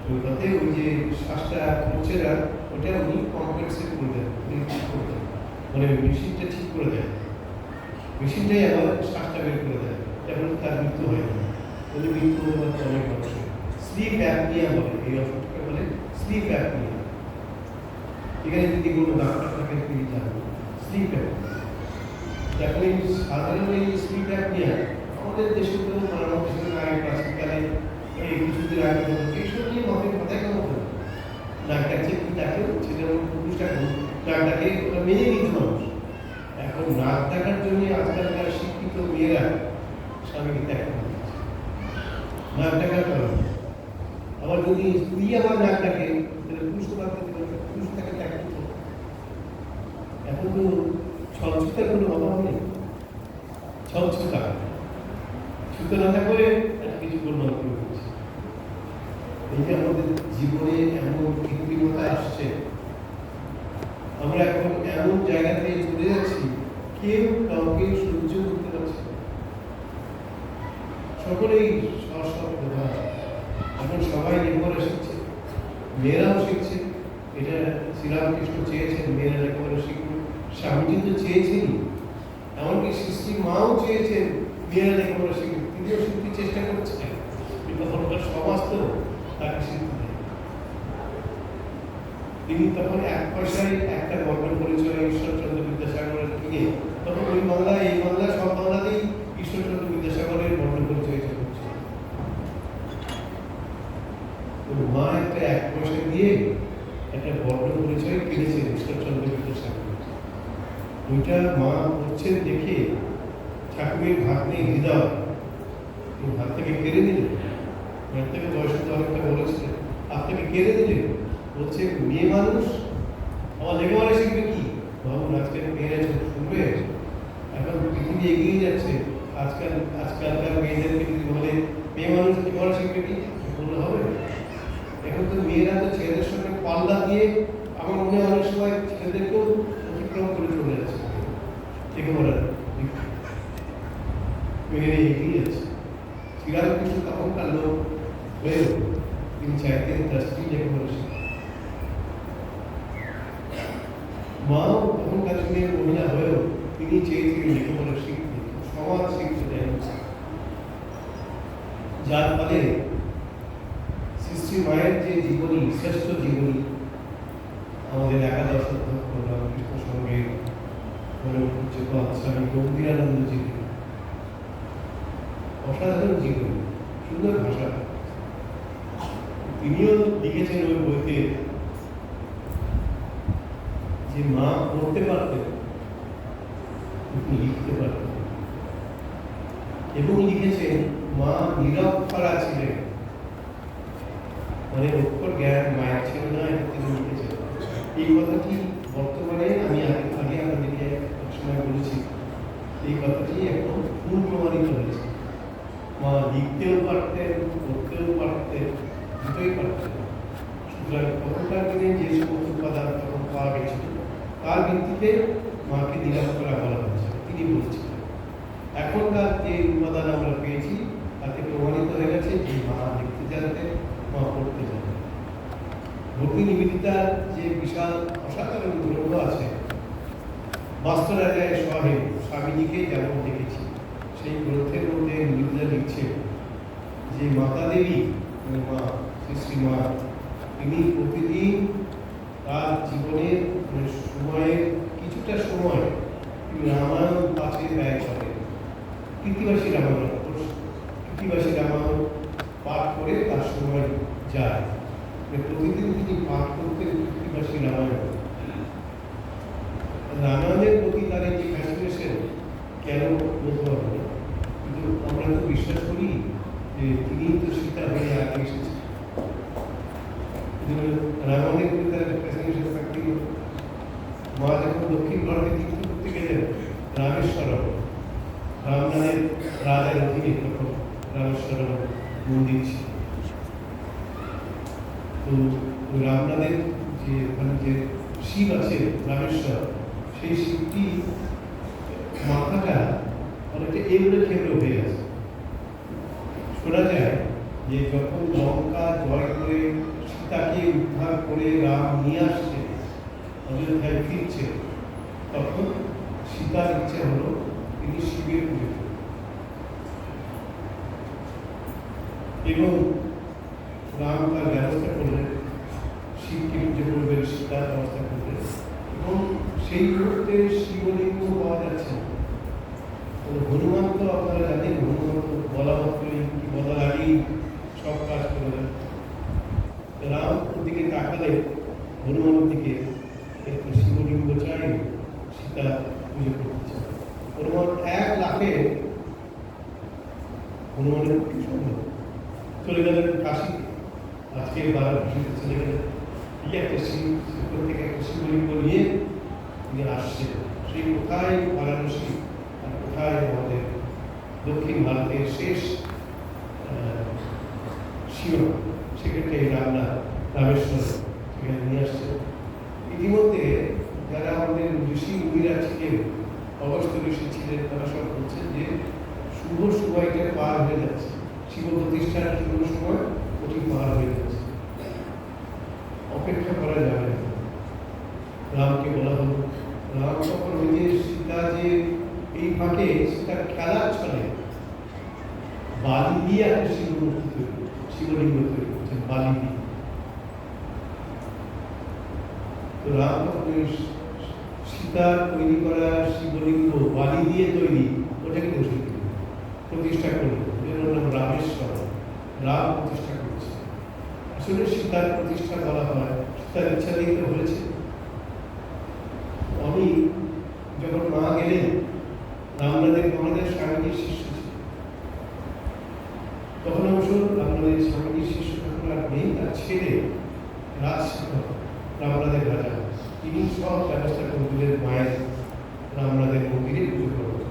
ওই তাতে ওই যে শ্বাসটা করছে না, ওটা উনি কম্পেনসেট করে দেন, উনি ঠিক করে দেন, মানে মেশিনটা ঠিক করে দেয়, মেশিনটাই আবার শ্বাসটা বের করে দেয়, এখন তার মৃত্যু হয় না। তাহলে মৃত্যু হওয়ার অনেক মানুষের স্লিপ অ্যাপনিয়া বলে, এই অসুখটাকে বলে স্লিপ অ্যাপনিয়া। এখানে যদি কোনো ডাক্তার থাকে তিনি জানেন স্লিপ অ্যাপনিয়া। এখন এই সাধারণ এই স্লিপ অ্যাপনিয়া আমাদের দেশে তো মানব দেশের আগে প্রাচীনকালে এই কিছুদিন আগে এইসব নিয়ে মাথায় মাথায় কেন হতো ডাক্তার যে কি ডাকে, ছেলে পুরুষটাকে ডাক্তারকে ওটা মেনে নিতে মানুষ, এখন নাক ডাকার জন্য আজকালকার শিক্ষিত মেয়েরা স্বামীকে ত্যাগ করে দিচ্ছে। নাক ডাকার কারণে আবার যদি স্ত্রী আমার নাক ডাকে তাহলে পুরুষ পুরুষ তাকে ত্যাগ করতে হবে। এখন তো ছলছুতার কোনো অভাব নেই, ছলছুতা ছুতে না করে একটা কিছু পরিমাণ করে দিচ্ছে। এই যে আমাদের জীবনে এমন কৃত্রিমতা আসছে, আমরা এখন এমন জায়গাতে চলে যাচ্ছি, কেউ কাউকে সহ্য করতে পারছে না। সকলেই স্বস্বপ্রভা। এখন সবাই লেখাপড়া শিখছে, মেয়েরাও শিখছে। এটা শ্রীরামকৃষ্ণ চেয়েছেন মেয়েরা লেখাপড়া শিখবে, স্বামীজি তো চেয়েছেন, এমনকি সৃষ্টি মাও চেয়েছেন মেয়েরা লেখাপড়া শিখবে, তিনিও শিখতে চেষ্টা করছেন। তখনকার সমাজ তো তাকে শিখতে দেয়। তিনি তখন এক পয়সায় একটা গর্বের পরিচয় ঈশ্বরচন্দ্র বিদ্যাসাগরের থেকে, তখন ওই বাংলা এই বাংলা সব বাংলাতেই ঈশ্বরচন্দ্র বিদ্যাসাগরের বর্ণ পরিচয় চলছে। মা একটা এক পয়সা দিয়ে একটা বর্ণ পরিচয় কিনেছেন ঈশ্বরচন্দ্র বিদ্যাসাগর। ওইটা মা করছেন দেখে ঠাকুরের ভাত নেই হৃদয়, ভাত থেকে কেড়ে দিলেন। ভাত থেকে বয়স অনেকটা বলেছিলেন, আপনাকে কেড়ে দিলেন। বলছে মেয়ে মানুষ আমার লেখাপড়া শিখবে কি? বাবু আজকাল মেয়েরা শুনবে, এখন পৃথিবী এগিয়ে যাচ্ছে। আজকালকার মেয়েদেরকে যদি বলে মেয়ে মানুষ লেখাপড়া শিখবে কি, বললে হবে? এখন তো মেয়েরা তো ছেলেদের সঙ্গে পাল্লা দিয়ে আমার মনে হয় অনেক সময় ছেলেদেরকেও অতিক্রম করে চলে যাচ্ছে। লেখাপড়া মেয়েরা এগিয়ে যাচ্ছে। শ্রীরামকৃষ্ণ তখনকার লোক হয়েও তিনি চাইতেন তার স্ত্রী লেখাপড়া শিখবে। মাও তখনকার দিনের মহিলা হয়েও তিনি চেয়েছিলেন লেখাপড়া শিখতে, সমাজ শিখতে দেন। যার ফলে সৃষ্টি মায়ের যে জীবনী, শ্রেষ্ঠ জীবনী, আমাদের একাদশ অধ্যক্ষ রামকৃষ্ণ সঙ্গে স্বামী গম্ভীরানন্দ জীবনী, অসাধারণ জীবনী, সুন্দর ভাষা। তিনিও লিখেছেন ওই বইতে যে মা পড়তে পারতেন, লিখতে পারতেন, এবং লিখেছেন মা নিরক্ষরা ছিলেন, মানে অক্ষর জ্ঞান মায়ের ছিল না, এটা তিনি লিখেছেন। এই কথাটি বর্তমানে আমি আগে আপনাদেরকে এক সময় বলেছি, এই কথাটি এখন ভুল প্রমাণিত হয়েছে। মা লিখতেও পারতেন, পড়তেও পারতেন, দুটোই পারতেন। সুতরাং তখনকার দিনে যে সমস্ত উপাদান তখন পাওয়া গেছিল তার ভিত্তিতে মাকে নিরক্ষরা বলা হয়েছে, তিনি বলছিলেন। এখনকার যে উপাদান আমরা পেয়েছি তাতে প্রমাণিত হয়ে গেছে যে মা লিখতে জানতেন, মা পড়তে জানতেন। ভক্তি নিবেদিতার যে বিশাল অসাধারণ গ্রন্থ আছে, মাস্টারাজায় সাহেব স্বামীজিকে যেমন দেখেছি, সেই গ্রন্থের মধ্যে নিবেদিতা লিখছে যে মাতা দেবী মানে মা, শ্রী মা, তিনি প্রতিদিন তার জীবনের সময়ের কিছুটা সময় তিনি রামায়ণ পাঠে ব্যয় করেন। কৃত্তিবাসী রামায়ণ, কৃত্তিবাসী রামায়ণ পাঠ করে তার সময় যায়। প্রতিদিন তিনি পাঠ করতেন কৃত্তিবাসী রামায়ণ। রামায়ণের প্রতি তার এই যে ফ্যাসিনেশন কেন বলতে পারবো না, কিন্তু আমরা তো বিশ্বাস করি যে তিনি তো সীতা হয়ে আগে এসেছেন। রামায়ণের প্রতি তার ফ্যাসিনেশন থাকতেই মা যখন দক্ষিণ ভারতে তীর্থ করতে গেলেন রামেশ্বরম, রামনাথের রাজার অধীনে তখন রামেশ্বরম মন্দির ছিল। তো রামনাথের যে ওখানে যে শিব আছে রামেশ্বর, সেই শিবটি মাথাটা অনেকটা এবড়ে খেবড়ে হয়ে আছে। শোনা যায় যে যখন লঙ্কা জয় করে সীতাকে উদ্ধার করে রাম নিয়ে আসছে, অযোধ্যায় ফিরছে, তখন সীতার ইচ্ছে হলো তিনি শিবের পুজো করবেন এবং রাম তার ব্যবস্থা করলেন, শিবকে পুজো করবেন, সীতার ব্যবস্থা করলেন। এবং সেই মুহূর্তে শিবলিঙ্গ পাওয়া যাচ্ছে না। হনুমান তো আপনারা জানেন, হনুমান বলা মাত্রই কি বলার আগেই সব কাজ করে দেন। রাম ওর দিকে তাকালে হনুমানের দিকে একটু শিবলিঙ্গ চাই, সীতা পুজো করতে চায়। অনুমান 1 লাখে হনুমানের কি সম্ভব চলে গেলেন কাশি, আজকে 12 চলে গেলেন। এই একটা সেখান থেকে একটা শিবলিঙ্গ নিয়ে তিনি আসছেন। সেই কোথায় বারাণসী আর কোথায় আমাদের দক্ষিণ ভারতের শেষ সীমা, সেক্ষেত্রে এই রামেশ্বর সেখানে নিয়ে আসছে। ইতিমধ্যে যারা আমাদের ঋষি মুনিরা ছিলেন, অগস্ত্য ঋষি ছিলেন, তারা সব বলছেন যে শুভ সময়টা পার হয়ে যাচ্ছে, শিব প্রতিষ্ঠার শুভ সময় ওটি পার হয়ে যাচ্ছে, অপেক্ষা করা যাবে না। রামকে বলা হলো, রাম তখন নিজের সীতা যে এই ফাঁকে সীতার খেলার ছলে বালি দিয়ে একটা শিবমূর্তি তৈরি, শিবলিঙ্গ তৈরি করছেন বালি দিয়ে। তো রাম তখন সীতার তৈরি করা শিবলিঙ্গ বালি দিয়ে তৈরি ওটাকে প্রতিষ্ঠা করল, এর নাম রামেশ্বর। রাম প্রতিষ্ঠা করছে। আসলে সীতার প্রতিষ্ঠা করা হয়, সীতার ইচ্ছা দিয়ে তো হয়েছে। আমি যখন মা গেলেন, রামনাথের আমাদের স্বামীজির শিষ্য ছিল, তখন অবশ্য রামনাথের স্বামীজির শিষ্য তখন আর নেই, তার ছেলে রাজশেখর রামনাথের রাজা, তিনি সব ব্যবস্থা করে দিলেন মায়ের রামনাথের মন্দিরে পুজো করবেন।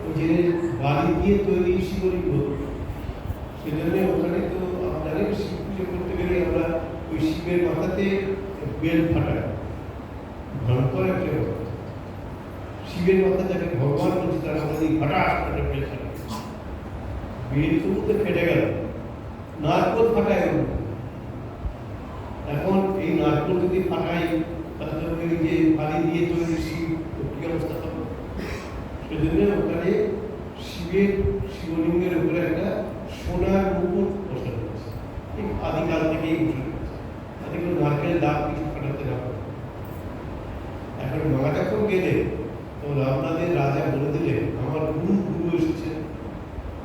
ওই যে বালি দিয়ে তৈরি শিবলিঙ্গ, সেজন্য ওখানে তো আপনাদের শিব পুজো করতে গেলে আমরা ওই শিবের মাথাতে বেল ফাটাই, ভয়ঙ্কর একটা শিবের মাথা যাকে ভগবান বলছে তারা আমাদের হঠাৎ করে বেল ফাটায়, বেল তো ফেটে গেল, নারকোল ফাটায়। এখন এই নারকোল যদি ফাটাই তাহলে ওই যে বালি দিয়ে তৈরি শিব কি অবস্থা হবে? সেজন্য ওখানে শিবলিঙ্গের উপরে একটা সোনার মুকুট বসানো হয়েছে, ঠিক আদিকাল থেকেই বসানো হয়েছে, তাতে কোনো নারকেলের দাগ কিছু ফাটাতে না পারে। এখন মা যখন গেলে তো রামনাথের রাজা বলে দিলেন, আমার গুরু এসেছেন,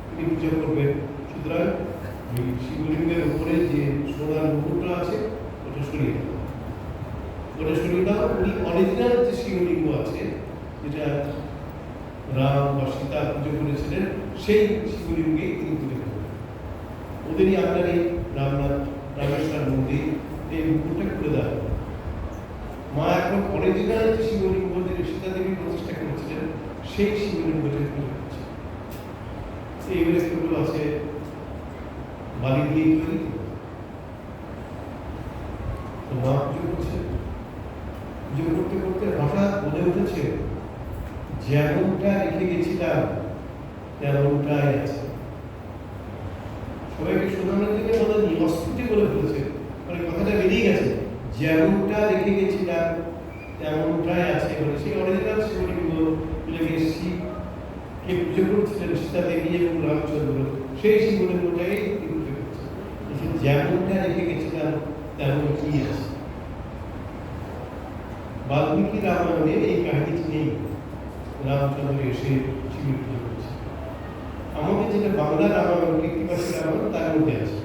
তিনি পুজো করবেন, সুতরাং ওই শিবলিঙ্গের উপরে যে সোনার মুকুটটা আছে ওটা সরিয়ে দাও, ওটা সরিয়ে দাও। উনি অরিজিনাল যে শিবলিঙ্গ আছে, যেটা রাম বা সীতা পুজো করেছিলেন, সেই শিবলিঙ্গে তিনি পুজো করবেন। ওদেরই আপনার এই রামেশ্বর মন্দির, এই মুকুটটা খুলে দেওয়া। মা এখন অরিজিনাল যে শিবলিঙ্গ সীতা দেবী প্রতিষ্ঠা করেছিলেন, সেই শিবলিঙ্গটা পুজো করছে। এইগুলো আছে বালি দিয়ে তৈরি, তো মা পুজো করছে। পুজো করতে করতে হঠাৎ বলে উঠেছে, যেমনটা রেখে গেছিলাম তেমনটাই আছে। সবাইকে শোনানোর জন্য বলেনি, অস্ফুটে বলে ফেলেছে, মানে কথাটা বেরিয়ে গেছে, যেমনটা রেখে গেছিলাম তেমনটাই আছে। মানে সেই অরিজিনাল শিবলিঙ্গ শিবকে পুজো করছিলেন সীতা দেবী এবং রামচন্দ্র, সেই শিবলিঙ্গটাই তিনি পুজো করছেন। যেমনটা রেখে গেছিলাম তেমনটি আছে। বাল্মীকি রামায়ণে এই কাহিনীটি নেই, রামচন্দ্র এসে শিবের পুজো করছে। আমাদের যেটা বাংলা রামায়ণ, কৃত্তিবাসী রামায়ণ, তার মধ্যে আছে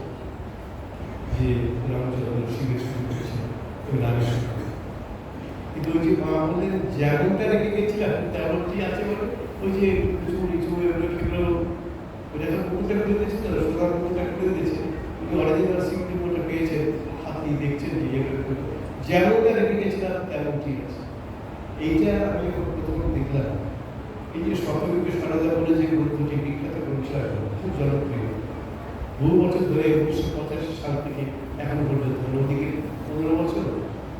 যে রামচন্দ্র শিবের পুজো করছে ওই রামেশ্বর। কিন্তু ওই যে মা বললেন যেমনটা রেখে গেছিলাম তেমনটি আছে বলে, ওই যে সেগুলো ওই যখন মুকুটটা খুলে দিয়েছিল, সোনার মুকুটটা খুলে দিয়েছে, উনি অরিজিনাল শিবলিঙ্গটা পেয়েছেন, হাত দিয়ে দেখছেন যে যেমনটা রেখে গেছিলাম তেমনটি আছে। এইটা আমি প্রথম দেখলাম। এই যে শতরূপে সারদা বলে যে গ্রন্থটি, বিখ্যাত বিষয়, খুব জনপ্রিয়, বহু বছর ধরে 1985 সাল থেকে এখন পর্যন্ত, ওদিকে 15 বছর,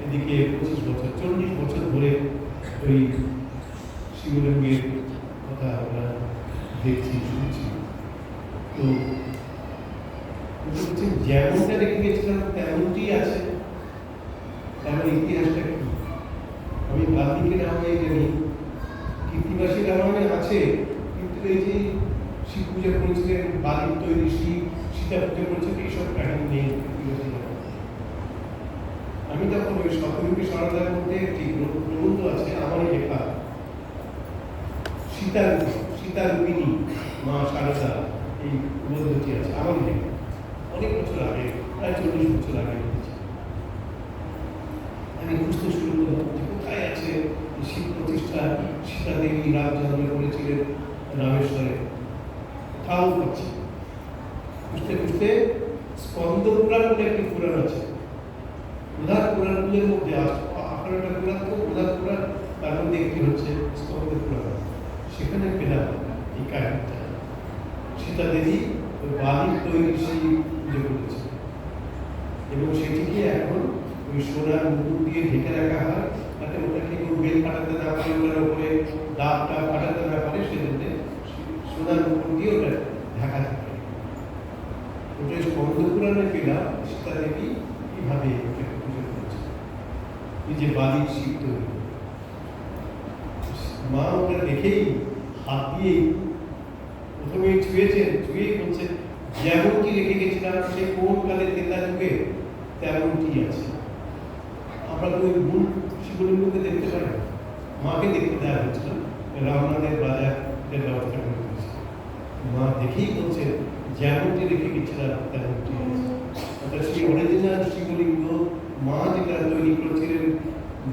এদিকে 25 বছর, 40 বছর ধরে ওই শিবলিঙ্গের কথা আমরা দেখছি, শুনছি। তো যেমনটা রেখে গেছিলাম তেমনটি আছে। তাহলে ইতিহাসটা কি? আমি বাল্মীকি রামায়ণে জানি, কৃত্তিবাসী রামায়ণে আছে, কিন্তু এই যে শিব পূজা করেছিলেন, বালির তৈরি শিব, সীতা পূজা করেছিলেন, এইসব কাহিনী নেই কৃত্তিবাসী রামায়ণে। আমি তখন ওই শতরূপী সারদার মধ্যে একটি প্রবন্ধ আছে আমারই লেখা, সীতারূপিণী মা সারদা, এই প্রবন্ধটি আছে আমারই লেখা, অনেক বছর আগে, প্রায় 40 বছর আগে। আমি খুঁজতে শুরু করলাম যে কোথায় আছে সীতা দেবী রামচন্দ্র করেছিলেন রামেশ্বরে, তাও পাচ্ছি খুঁজতে খুঁজতে স্কন্দ পুরাণ বলে একটি পুরাণ আছে, প্রধান পুরাণগুলোর মধ্যে 18টা পুরাণ, তো প্রধান পুরাণ, তার মধ্যে একটি হচ্ছে স্কন্দ পুরাণ। সেখানে পেলাম এই কাহিনীটা, সীতা দেবী ওই বালির তৈরি সেই পুজো করেছে এবং সেটিকে এখন ওই সোনার মুকুট দিয়ে ঢেকে রাখা হয়, যাতে ওটাকে কেউ বেল ফাটাতে না পারে, ওটার উপরে দাগটা ফাটাতে না পারে, সেজন্য সোনার মুকুট দিয়ে ওটা ঢাকা থাকে। ওটা স্কন্দ পুরাণে পেলাম সীতা দেবী কিভাবে ওটাকে পুজো করেছে, এই যে বালির শিব তৈরি। মা ওটা দেখেই হাত দিয়েই প্রথমে ছুঁয়েছেন, ছুঁয়েই বলছেন যেমনটি রেখে গেছিলাম সে কোন কালে তেতা যুগে তেমনটি আছে। আমরা তো ওই মূল শিবলিঙ্গকে দেখতে পাই না, মাকে দেখতে দেওয়া হচ্ছিল, রামনাথের বাজারের ব্যবস্থা করে দিয়েছে। মা দেখেই বলছেন যেমনটি রেখে গেছিলাম তেমনটি আছে। অর্থাৎ সেই অরিজিনাল শিবলিঙ্গ মা যেটা তৈরি করেছিলেন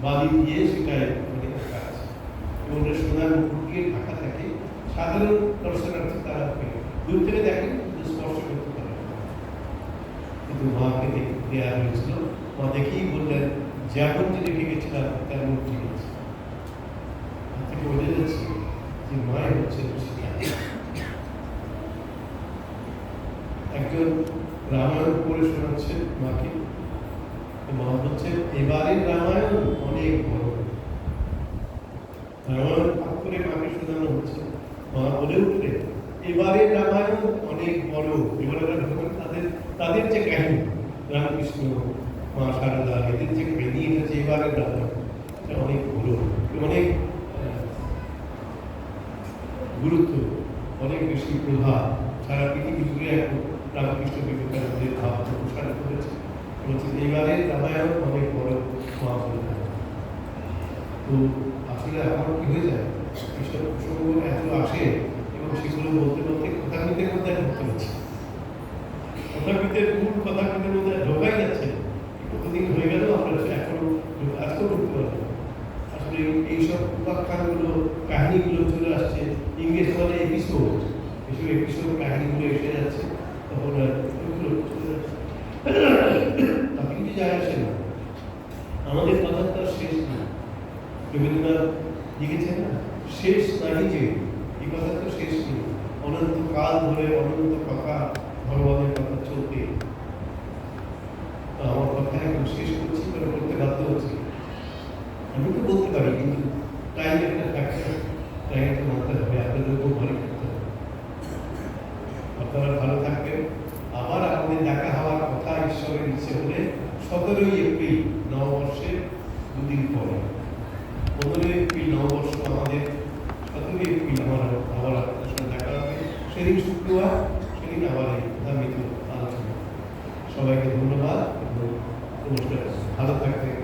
বালি দিয়ে, সেটাই ওখানে রাখা আছে এবং ওটা সোনার মুকুট দিয়ে ঢাকা থাকে। সাধারণ দর্শনার্থী তারা দূর থেকে দেখেন, স্পর্শ করতে পারে, কিন্তু মাকে দেওয়া হয়েছিল। মা দেখেই বললেন যেমনটি রেখে গেছিলাম তেমনটি আছে। থেকে বোঝা যাচ্ছে যে মায়ের হচ্ছে সীতা। একজন রামায়ণ পড়ে শোনাচ্ছেন মাকে, মা বলছেন এবারের রামায়ণ অনেক বড়। রামায়ণ পাঠ করে মাকে শোনানো হচ্ছে, মা বলে উঠলে এবারের রামায়ণ অনেক বড়। এবারে তাদের যে কাহিনী, রামকৃষ্ণ, মা সারদা, এদের যে কাহিনী, এটা যে এবারের রামায়ণ, এটা অনেক বড়, অনেক গুরুত্ব, অনেক বেশি প্রভাব সারা পৃথিবী জুড়ে এখন রামকৃষ্ণ বিবেকানন্দের ভাব প্রসার করেছে। বলছে এইবারের রামায়ণ অনেক বড় মা বলে। তো আসলে আমার কি হয়ে যায়, এইসব প্রসঙ্গ এত আসে এবং সেগুলো বলতে বলতে কথাবিদের মধ্যে ঢুকতে হচ্ছে, কথাবিদের মূল কথাবিদের মধ্যে ঢোকাই যাচ্ছে। কতদিন হয়ে গেল আমরা এখন আজকেও ঢুকতে পারবো। আসলে এইসব উপাখ্যানগুলো, কাহিনীগুলো চলে আসছে, ইংরেজ বলে এপিসোড, এইসব এপিসোড কাহিনীগুলো এসে যাচ্ছে, তখন ওইগুলো চলে যাচ্ছে। তাকে কিছু যায় আসে না, আমাদের কথা তো শেষ নেই। রবীন্দ্রনাথ লিখেছেন না, শেষ নাহি যে, এই কথা তো শেষ নেই, অনন্ত কাল ধরে অনন্ত কথা ভগবানের কথা চলতে। আমার কথা এখন শেষ করছি, করে করতে বাধ্য হচ্ছি। আমি তো বলতে পারি, কিন্তু টাইম একটা ফ্যাক্টর, টাইমটা মানতে হবে, আপনাদেরকেও ভালো করতে হবে। আপনারা ভালো থাকবেন। আবার আমাদের দেখা হওয়ার কথা ঈশ্বরের ইচ্ছে হলে 17ই এপ্রিল নববর্ষের দুদিন পরে, 15ই এপ্রিল নববর্ষ আমাদের, 17ই এপ্রিল আমার আবার আপনাদের সঙ্গে দেখা হবে। সেদিন শুক্রবার, সেদিন আবার এই ধার্মিক আলোচনা। সবাইকে ধন্যবাদ এবং নমস্কার, ভালো থাকবেন।